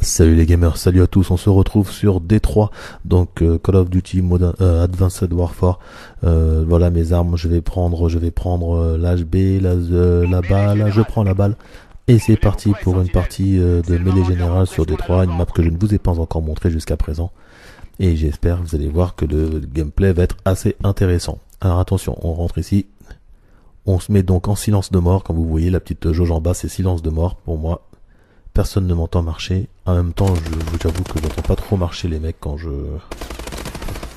Salut les gamers, salut à tous, on se retrouve sur D3, donc Call of Duty Advanced Warfare. Voilà mes armes, je vais prendre l'HB, la balle, je prends la balle. Et c'est parti pour une partie de mêlée générale sur D3, une map que je ne vous ai pas encore montrée jusqu'à présent. Et j'espère que vous allez voir que le gameplay va être assez intéressant. Alors attention, on rentre ici, on se met donc en silence de mort, comme vous voyez la petite jauge en bas c'est silence de mort pour moi. Personne ne m'entend marcher. En même temps, j'avoue que j'entends pas trop marcher les mecs quand je...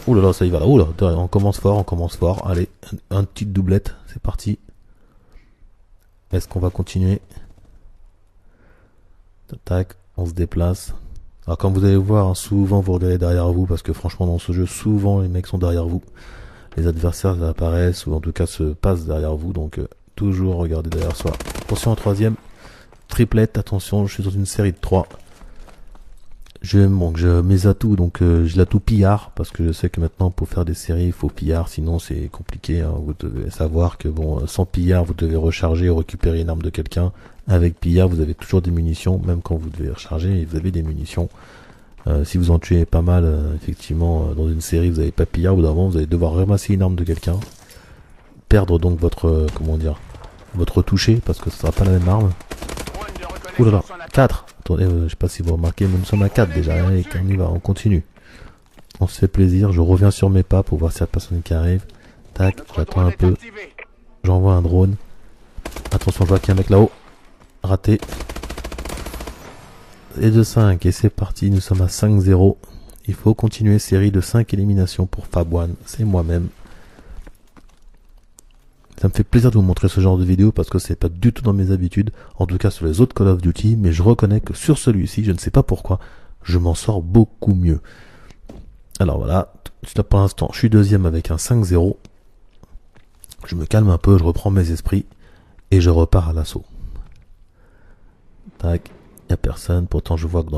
Ouh là là, ça y va là. Ouh là, on commence fort. Allez, une petite doublette, c'est parti. Est-ce qu'on va continuer? Tac, on se déplace. Alors comme vous allez voir, hein, souvent vous regardez derrière vous, parce que franchement dans ce jeu, souvent les mecs sont derrière vous. Les adversaires apparaissent, ou en tout cas se passent derrière vous, donc toujours regarder derrière soi. Attention en troisième. Triplette, attention, je suis dans une série de 3. Mes atouts, donc j'ai l'atout pillard, parce que je sais que maintenant pour faire des séries il faut pillard, sinon c'est compliqué, hein. Vous devez savoir que bon, sans pillard vous devez recharger ou récupérer une arme de quelqu'un. Avec pillard vous avez toujours des munitions, même quand vous devez recharger, vous avez des munitions. Si vous en tuez pas mal, effectivement, dans une série vous n'avez pas pillard, ou d'avant vous allez devoir ramasser une arme de quelqu'un. Perdre donc votre, votre toucher, parce que ce sera pas la même arme. Ouh là là, 4. Attendez, je sais pas si vous remarquez, mais nous sommes à 4 déjà. Allez, on y va, on continue. On se fait plaisir, je reviens sur mes pas pour voir s'il y a personne qui arrive. Tac, j'attends un peu. J'envoie un drone. Attention, je vois qu'il y a un mec là-haut. Raté. Et de 5, et c'est parti, nous sommes à 5-0. Il faut continuer, série de 5 éliminations pour Fab1, c'est moi-même. Ça me fait plaisir de vous montrer ce genre de vidéo parce que c'est pas du tout dans mes habitudes, en tout cas sur les autres Call of Duty, mais je reconnais que sur celui-ci, je ne sais pas pourquoi, je m'en sors beaucoup mieux. Alors voilà, pour l'instant, je suis deuxième avec un 5-0. Je me calme un peu, je reprends mes esprits et je repars à l'assaut. Tac, y a personne, pourtant je vois que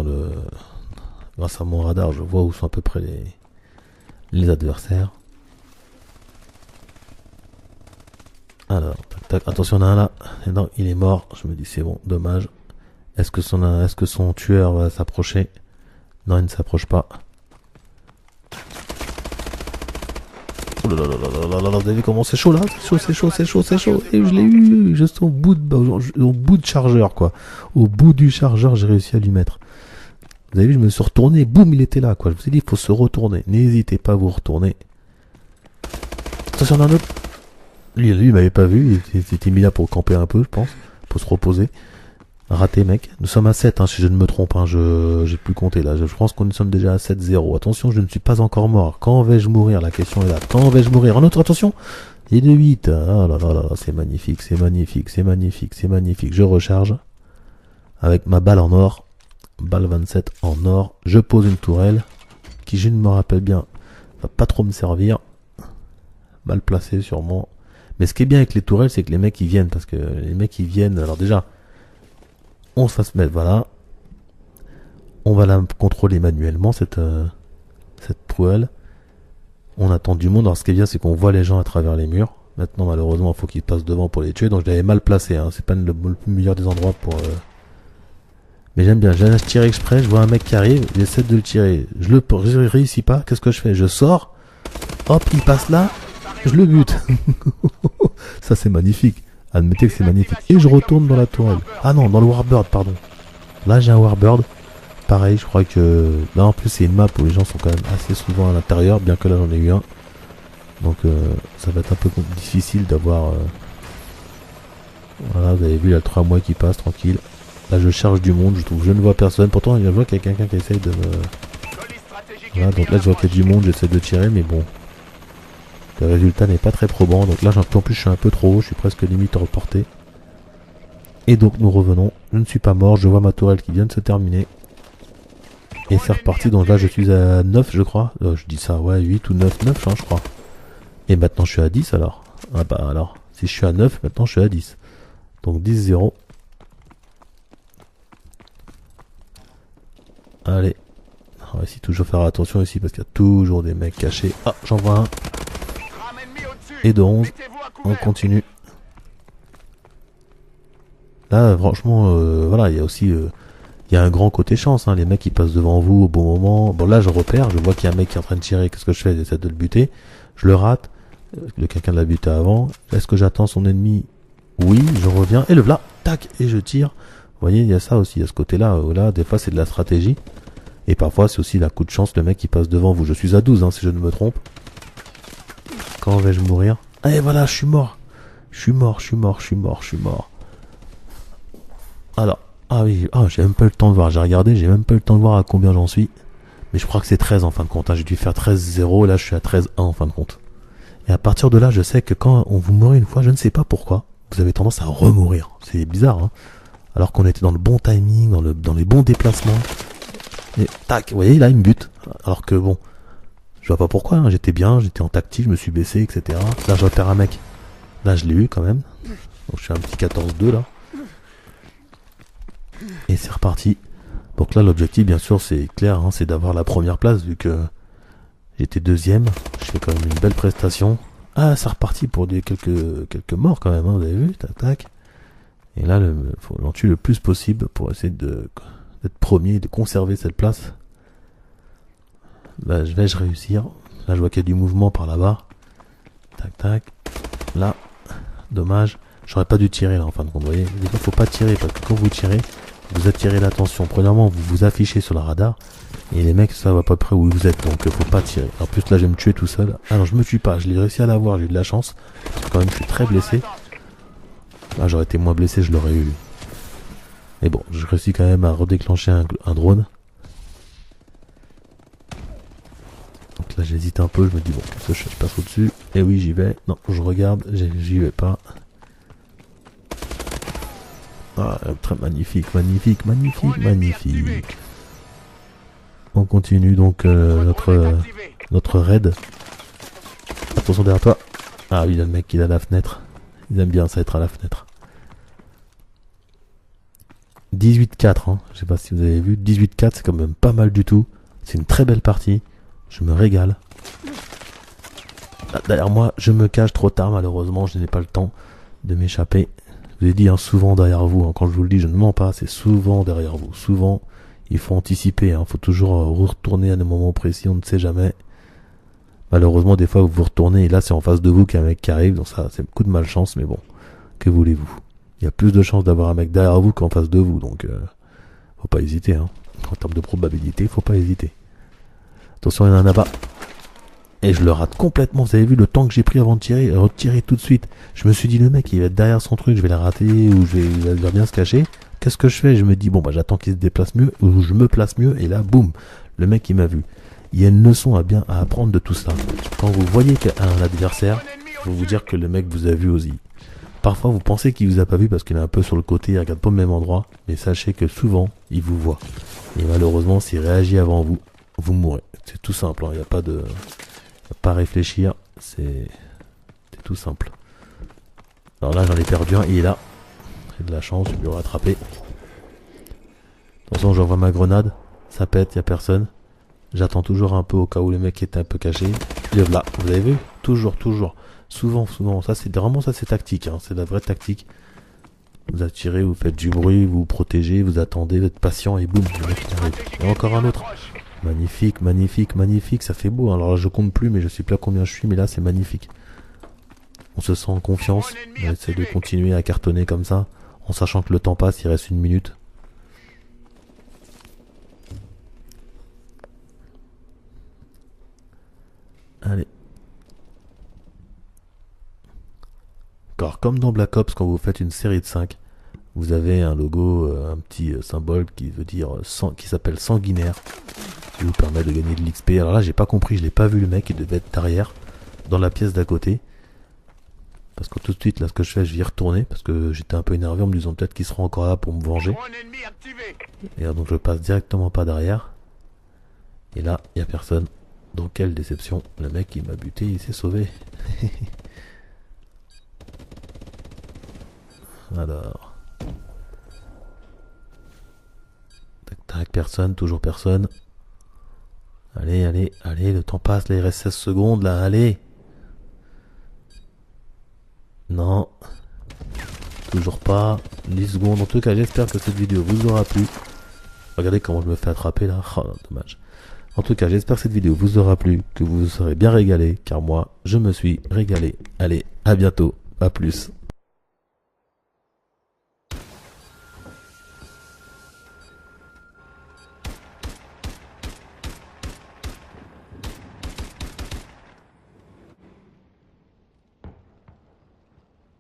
grâce à mon radar, je vois où sont à peu près les adversaires. Alors, tac, tac, attention, on a un là. Non, il est mort. Je me dis, c'est bon, dommage. Est-ce que son tueur va s'approcher? Non, il ne s'approche pas. Oh là là là là là là, vous avez vu comment c'est chaud là? C'est chaud. Et je l'ai eu, juste au bout de chargeur, quoi. Au bout du chargeur, j'ai réussi à lui mettre. Vous avez vu, je me suis retourné, boum, il était là, quoi. Je vous ai dit, il faut se retourner. N'hésitez pas à vous retourner. Attention, on a un autre. Lui, il m'avait pas vu, il était mis là pour camper un peu, je pense, pour se reposer. Raté, mec. Nous sommes à 7, hein, si je ne me trompe, hein, j'ai plus compté là. Je pense qu'on nous sommes déjà à 7-0. Attention, je ne suis pas encore mort. Quand vais-je mourir? La question est là. Quand vais-je mourir? Un autre, attention. Et de 8. Ah là là là, c'est magnifique. Je recharge. Avec ma balle en or. Balle 27 en or. Je pose une tourelle. Qui, je ne me rappelle bien, va pas trop me servir. Mal placée sûrement. Mais ce qui est bien avec les tourelles, c'est que les mecs ils viennent, parce que les mecs ils viennent, alors déjà, on va se mettre, voilà, on va la contrôler manuellement, cette tourelle, on attend du monde, alors ce qui est bien, c'est qu'on voit les gens à travers les murs, maintenant malheureusement il faut qu'ils passent devant pour les tuer, donc je l'avais mal placé, hein. C'est pas le meilleur des endroits pour... Mais j'aime bien, je tire exprès, je vois un mec qui arrive, j'essaie de le tirer, je réussis pas, qu'est-ce que je fais? Je sors, hop, il passe là, je le bute. Ça c'est magnifique. Admettez que c'est magnifique. Et je retourne dans la tourelle. Ah non, dans le Warbird, pardon. Là j'ai un Warbird. Pareil, je crois que... Là en plus c'est une map où les gens sont quand même assez souvent à l'intérieur, bien que là j'en ai eu un. Donc ça va être un peu difficile d'avoir... Voilà, vous avez vu, il y a 3 mois qui passent, tranquille. Là je charge du monde, je ne vois personne. Pourtant je vois qu'il y a quelqu'un qui essaye de me... Voilà, donc là je vois qu'il y a du monde, j'essaie de tirer, mais bon... Le résultat n'est pas très probant, donc là en plus je suis un peu trop haut, je suis presque limite reporté. Et donc nous revenons, je ne suis pas mort, je vois ma tourelle qui vient de se terminer. Et c'est reparti, donc là je suis à 9 je crois, je dis ça, ouais 8 ou 9, hein, je crois. Et maintenant je suis à 10 alors. Ah bah alors, si je suis à 9, maintenant je suis à 10. Donc 10-0. Allez, on va essayer de toujours faire attention ici parce qu'il y a toujours des mecs cachés. Ah, j'en vois un. Et de 11, on continue. Là, franchement, voilà, il y a aussi Il y a un grand côté chance, hein. Les mecs qui passent devant vous au bon moment. Bon là je repère, je vois qu'il y a un mec qui est en train de tirer, qu'est-ce que je fais? J'essaie de le buter. Je le rate. Quelqu'un l'a buté avant. Est-ce que j'attends son ennemi? Oui, je reviens. Et le voilà, tac, et je tire. Vous voyez, il y a ça aussi, à ce côté-là. Là, des fois c'est de la stratégie. Et parfois c'est aussi la coup de chance, le mec qui passe devant vous. Je suis à 12, hein, si je ne me trompe. Quand vais-je mourir? Et voilà, je suis mort. Je suis mort. Alors, ah oui, j'ai même pas eu le temps de voir. J'ai regardé, j'ai même pas eu le temps de voir à combien j'en suis. Mais je crois que c'est 13 en fin de compte, hein. J'ai dû faire 13-0, là je suis à 13-1 en fin de compte. Et à partir de là, je sais que quand on vous mourit une fois, je ne sais pas pourquoi, vous avez tendance à remourir. C'est bizarre, hein. Alors qu'on était dans le bon timing, dans les bons déplacements. Et tac, vous voyez, là il me bute. Alors que bon, je vois pas pourquoi, hein. J'étais bien, j'étais en tactique, je me suis baissé, etc. Là je repère un mec. Là je l'ai eu quand même. Donc je suis un petit 14-2 là. Et c'est reparti. Donc là l'objectif bien sûr c'est clair, hein, c'est d'avoir la première place vu que j'étais deuxième. Je fais quand même une belle prestation. Ah, c'est reparti pour quelques morts quand même, hein, vous avez vu, tac tac. Et là, faut l'en tuer le plus possible pour essayer d'être premier, de conserver cette place. Là, vais-je réussir? Là, je vois qu'il y a du mouvement par là-bas. Tac tac. Là, dommage. J'aurais pas dû tirer là en fin de compte, vous voyez. Des fois, faut pas tirer parce que quand vous tirez, vous attirez l'attention. Premièrement, vous vous affichez sur le radar. Et les mecs savent à peu près où vous êtes, donc faut pas tirer. En plus là je vais me tuer tout seul. Ah non, je me tue pas, je l'ai réussi à l'avoir, j'ai eu de la chance. Parce que quand même je suis très blessé. Là j'aurais été moins blessé, je l'aurais eu. Mais bon, je réussis quand même à redéclencher un drone. Donc là j'hésite un peu, je me dis bon, qu'est-ce que je fais? Je passe au-dessus. Et oui j'y vais. Non, je regarde, j'y vais pas. Ah, très magnifique. On continue donc notre raid. Attention derrière toi. Ah oui, il y a le mec qui est à la fenêtre. Ils aiment bien ça être à la fenêtre. 18-4, hein. Je sais pas si vous avez vu. 18-4, c'est quand même pas mal du tout. C'est une très belle partie. Je me régale. Ah, derrière moi, je me cache trop tard malheureusement. Je n'ai pas le temps de m'échapper. Je vous ai dit, hein, souvent derrière vous. Hein, quand je vous le dis, je ne mens pas. C'est souvent derrière vous. Souvent. Il faut anticiper, hein. Faut toujours retourner à des moments précis, on ne sait jamais. Malheureusement, des fois, vous vous retournez et là, c'est en face de vous qu'il y a un mec qui arrive. Donc ça, c'est beaucoup de malchance, mais bon, que voulez-vous? Il y a plus de chances d'avoir un mec derrière vous qu'en face de vous, donc faut pas hésiter, hein. En termes de probabilité, faut pas hésiter. Attention, il y en a un là-bas. Et je le rate complètement. Vous avez vu le temps que j'ai pris avant de tirer, retirer tout de suite. Je me suis dit, le mec, il va être derrière son truc, je vais la rater ou il va bien se cacher. Qu'est-ce que je fais? Je me dis, bon, bah, j'attends qu'il se déplace mieux, ou je me place mieux, et là, boum, le mec, il m'a vu. Il y a une leçon à apprendre de tout ça. Quand vous voyez un adversaire, il faut vous dire que le mec vous a vu aussi. Parfois, vous pensez qu'il vous a pas vu parce qu'il est un peu sur le côté, il regarde pas au même endroit, mais sachez que souvent, il vous voit. Et malheureusement, s'il réagit avant vous, vous mourrez. C'est tout simple, hein. Il n'y a pas de... pas à réfléchir, c'est tout simple. Alors là, j'en ai perdu un, il est là. J'ai de la chance, je vais le rattraper. Attention, j'envoie ma grenade. Ça pète, il n'y a personne. J'attends toujours un peu au cas où le mec est un peu caché. Et là, vous avez vu? Toujours. Souvent. Ça, c'est vraiment ça, c'est tactique, hein. C'est la vraie tactique. Vous attirez, vous faites du bruit, vous vous protégez, vous attendez, vous êtes patient et boum, le mec arrive. Et encore un autre. Magnifique, ça fait beau. Alors là, je compte plus, mais je sais plus à combien je suis, mais là, c'est magnifique. On se sent en confiance. On essaie de continuer à cartonner comme ça. En sachant que le temps passe, il reste 1 minute. Allez. Alors, comme dans Black Ops, quand vous faites une série de 5, vous avez un logo, un petit symbole qui veut dire qui s'appelle sanguinaire, qui vous permet de gagner de l'XP. Alors là, j'ai pas compris, je l'ai pas vu le mec, il devait être derrière, dans la pièce d'à côté. Parce que tout de suite, là, ce que je fais, je vais y retourner, parce que j'étais un peu énervé en me disant peut-être qu'il sera encore là pour me venger. Et donc je passe directement pas derrière. Et là, il n'y a personne. Donc quelle déception. Le mec, il m'a buté, il s'est sauvé. Alors. Tac, personne, toujours personne. Allez, le temps passe, là, il reste 16 secondes, là, allez. Non. Toujours pas. 10 secondes. En tout cas, j'espère que cette vidéo vous aura plu. Regardez comment je me fais attraper là. Oh, dommage. En tout cas, j'espère que cette vidéo vous aura plu, que vous vous serez bien régalé, car moi, je me suis régalé. Allez, à bientôt, à plus.